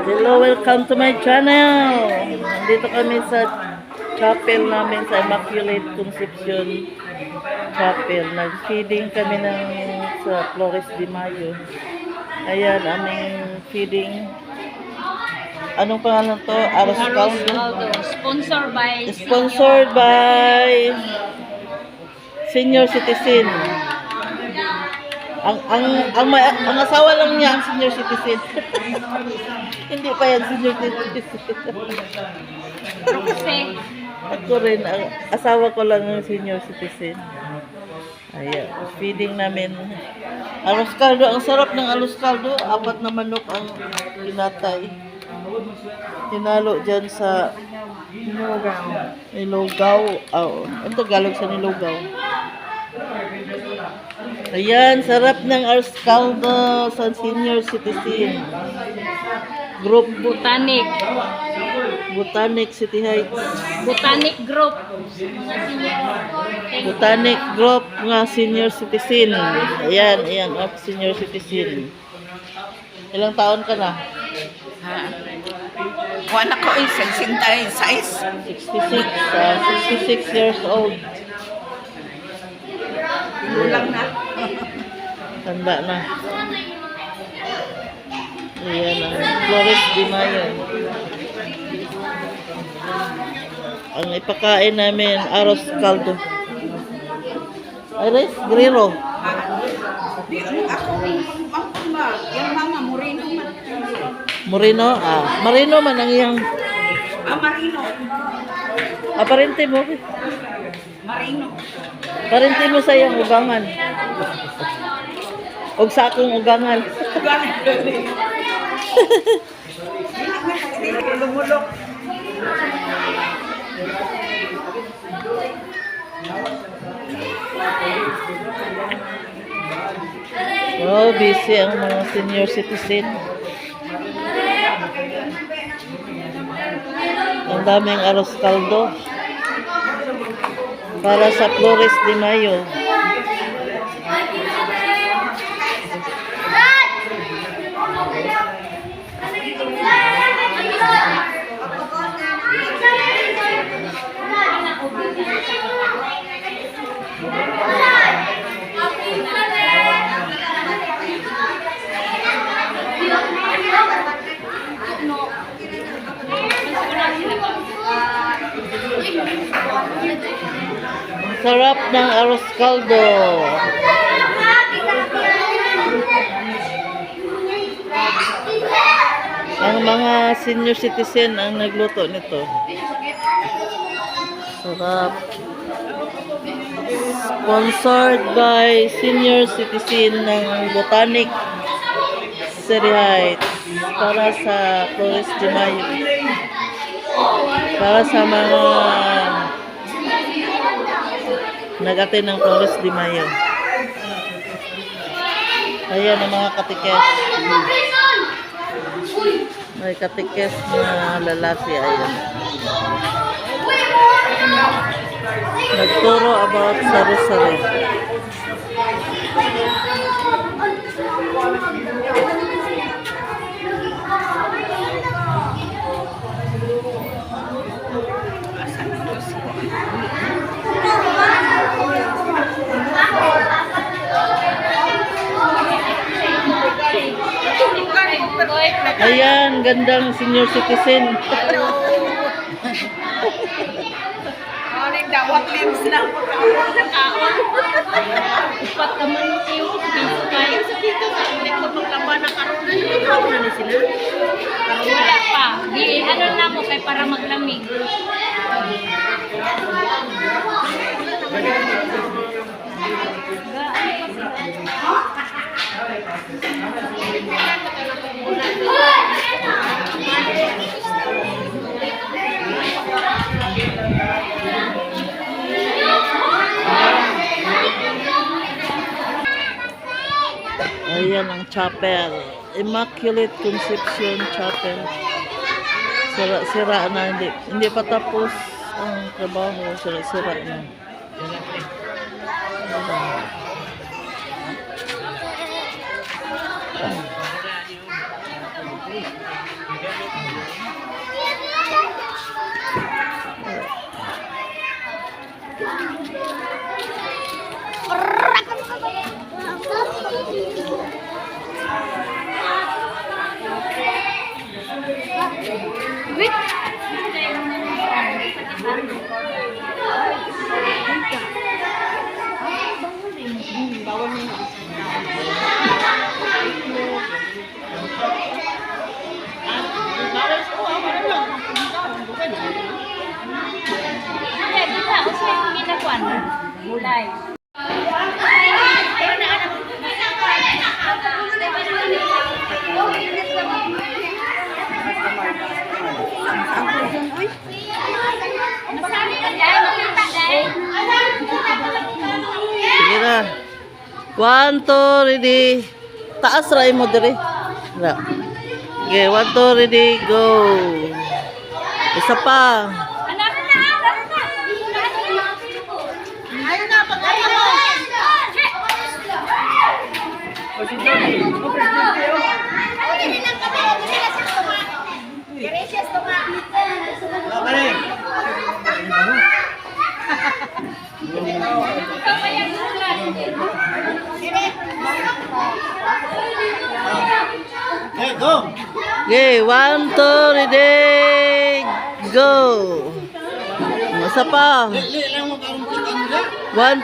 Hello, welcome to my channel. Nandito kami sa chapel namin sa Immaculate Conception Chapel. Nag-feeding kami sa Flores de Mayo. Ayan, aming feeding. Anong pangalan to? Arroz Caldo. Sponsored by Senior Citizen. Ang asawa lang niya ang senior citizen. Hindi pa yan senior citizen. Ako rin, ang asawa ko lang ang senior citizen. Ayan, feeding namin. Arroz caldo, ang sarap ng arroz caldo. 4 na manok ang pinatay. Hinalo dyan sa nilugaw. Oh, ang Tagalog sa nilugaw. Ayan, sarap ng arroz caldo sa senior citizen. Group Botanic City Heights. Botanic Group. Botanic Group nga senior citizen. Ayan, of senior citizen. Ilang taon ka na? Wala ko eh, 66. 66 years old. Gulang na. Tanda na. Ayan ang Flores de Mayo. Ang ipakain namin, arroz caldo. Ares, grero. Ako, yung mama, Moreno man. Moreno? Marino man ang iyang... Marino. Aparente mo. Marino. Parente mo sa iyang ugangan. Og sa akong ugangan. Lumulok. Oh, busy ang mga senior citizen. Ang daming arroz caldo para sa Flores de Mayo. Sarap ng arroz caldo. Ang mga senior citizen ang nagluto nito. Sarap. Sponsored by senior citizen ng Botanic City Heights para sa Flores de Mayo. Para sa mga nag-attend ng Flores de Mayo. Ayan ang mga katikes. May katikes na lalaki. Ayan. Nagturo about sa rosary. Ayan, gandang senior citizen. Dawat limbs na ako kaon. Upat naman siyo. Kaya sa dito sa ulit ko maglaban na karoon na sila. Wala pa. Ano na mo kay para maglamig. Ayan ang chapel. Immaculate Conception Chapel. Sira na. Hindi pa tapos ang trabaho. Sira na. guys. Sige na. 1, 2, ready. Taas ray mo dire. Na. Okay, 1, 2, ready, go. Isa pa. Okay, 1, 2, ready, go. Isa pa. 1,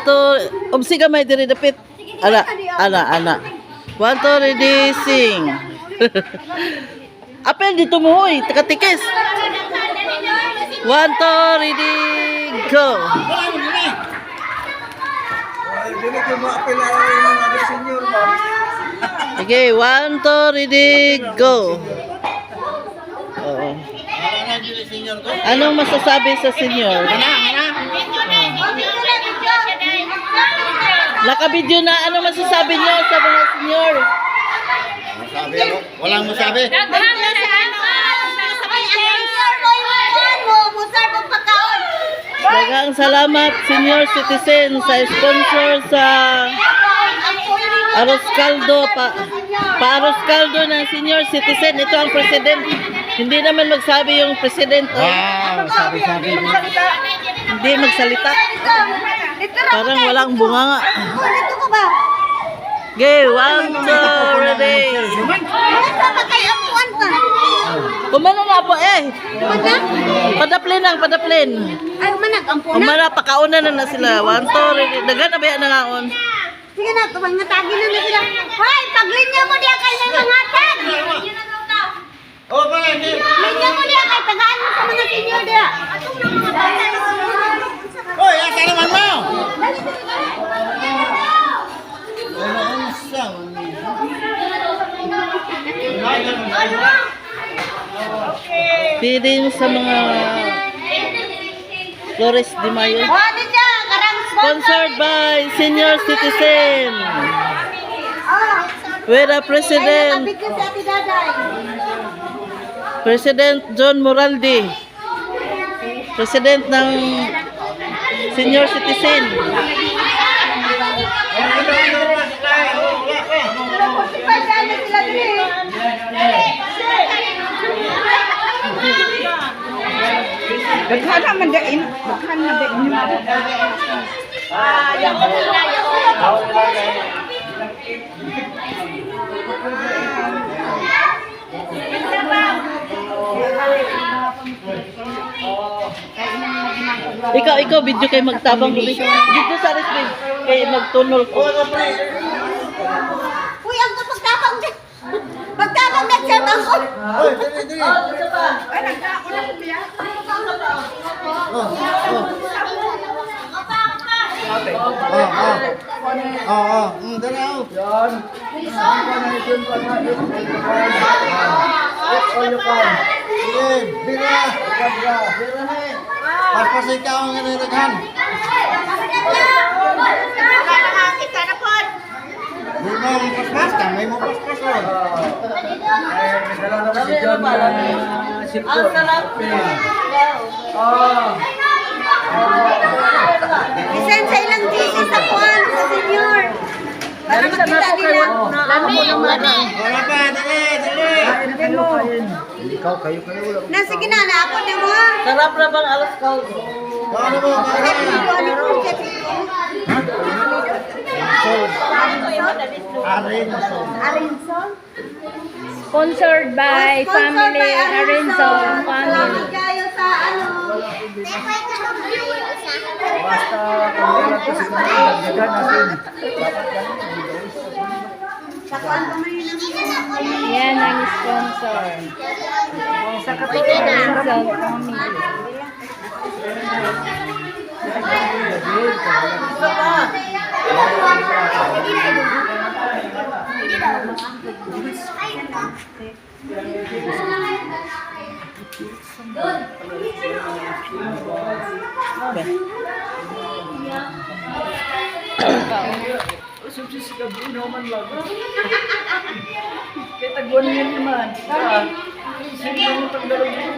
2, umsiga may diri dapit. Ana. 1, 2, ready, sing. Apel dito mo hoy, takatikis. 1, 2, ready, go. Okay, 1, 2, ready, go. Oo. Anong masasabi sa senyor? Nakabidyo na. Anong masasabi niyo sa mga senyor? Walang masabi. Daghang salamat, senior citizen, sa sponsor sa Aros Caldo, pa-Aros Caldo ng senior citizen. Ito ang president. Hindi naman magsabi yung president. Oh. Wow, sabi-sabi. Hindi magsalita. Parang walang bunga nga. Okay, 1, 2, ready. Kumana na po eh. Padaplin lang, padaplin. Ay, manag, ampunan. Kumana, pakauna na sila. 1, 2, ready. Dagan na ba yan nangaon? Sige na, tubang natagi na na sila. Hoy, paglinya mo diya kay may mga tag. Oh, pala, hindi. Linya mo diya kay tagaan mo sa mga senior diya. Hoy, asa naman mo? Feeding sa mga Flores de Mayo. Oh, di siya, karang Sponsored by senior citizen. With the Ay, President, nakabigyan si Ate Daday. President John Moraldi. President ng senior citizen. Pagkano sila din Daghan na man dain. Daghan na dain. Ikaw, video kay magtabang ko. Video sa resbig. Kay magtunol ko. Uy, ang pagtapang din. Pagtapang na siya ako. Hoy, dili, dili. Ay, nagkaako na ko biya. Dali ako. Sige, bira. Paspas ikaw ang nilaghan. Kita na po. Di mo ang paspas ka, may mo paspas ko. Ang sarap. Isend sa ilang GC sa kuwan, sa senior. Para makita nila. Wala pa, dali, dali. Na, sige na, ako na mo. Sarap na bang alas ka? Paano mo, paano? Arinson? Sponsored by family Arenzo family. Kayo sa ano? Sa kuwan pa man yun ang Yan ang sponsor. Arenzo family.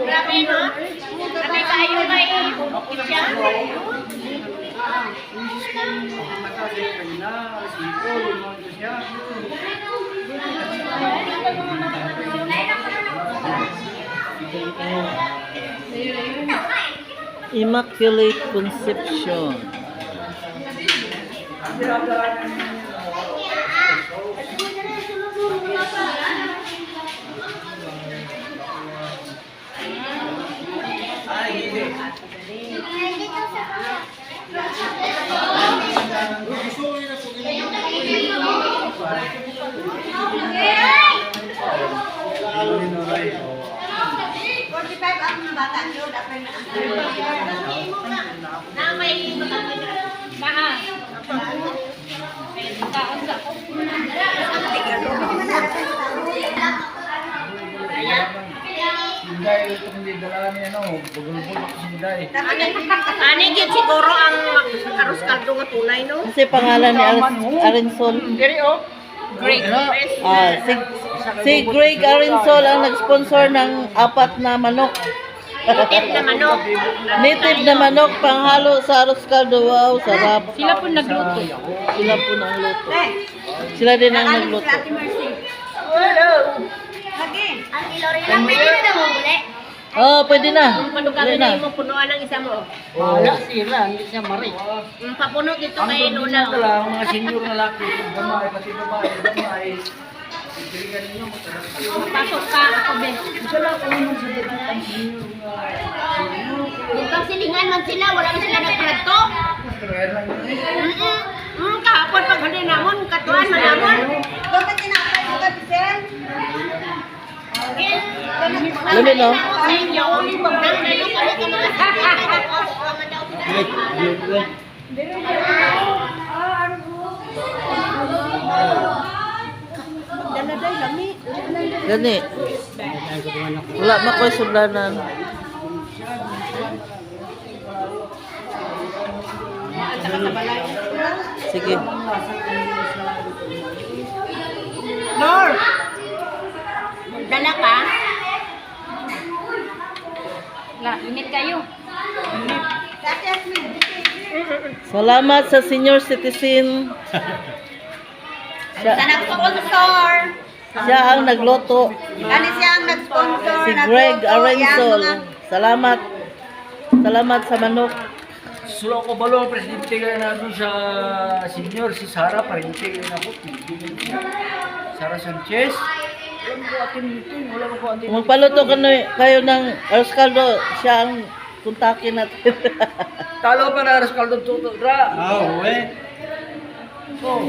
Grabe, no? Kami kayo may bukit siya. Immaculate Conception. Na may Maa. Kaon sa ko. Sinday, itong hindi dala niya, no? Bugol-bugol ako sinday. Ani gyud siguro ang arroz caldo nga tunay, no? Kasi pangalan ni Arensol. Diri oh. Great. Si Greg Arensol ang nag-sponsor ng 4 na manok. Tip na manok. Native na manok, panghalo sa arroz caldo. Wow, sarap. Sila po nagluto. Sila po ang luto. Sila din ang nagluto. Ang pwede na daw muli. Oh, pwede na. Panugagan Pwede na. na mo punuan ang isa mo. Wala sila, hindi siya mari. Papuno dito Ang kay tulong Luna. na lang, mga senior na laki, gamay, pati babae, ibigyan ninyo, Pasok ka ako be. Sala ko naman sa ang senior nga. Ibang silingan man sila, wala na sila nagpradto. Kaya lang yun. Kahapon pag hali namon, katuan man namon. Bakit tinapay mo ka, Bisel? Lumi, no? Sa inyo, nang nalo kami ka mga Gani. Wala makoy sulanan. Sige. Lord! Magdala ka? La, init kayo. Salamat sa senior citizen. Sa nag-sponsor. Siya ang nagluto. Kani siya ang nag-sponsor. Si Greg nagluto. Arensol. Yang mga- Salamat. Salamat sa manok. Sulo ko balo, presidente ka na doon sa senior, si Sara, presidente ka na ako. Sara Sanchez. Wala ko atin dito, wala ko atin. Kung magpaluto kayo ng arroz caldo, siya ang kontakin natin. Talo pa na Rascaldo Tuto, Ra. Ah, uwe. Oh.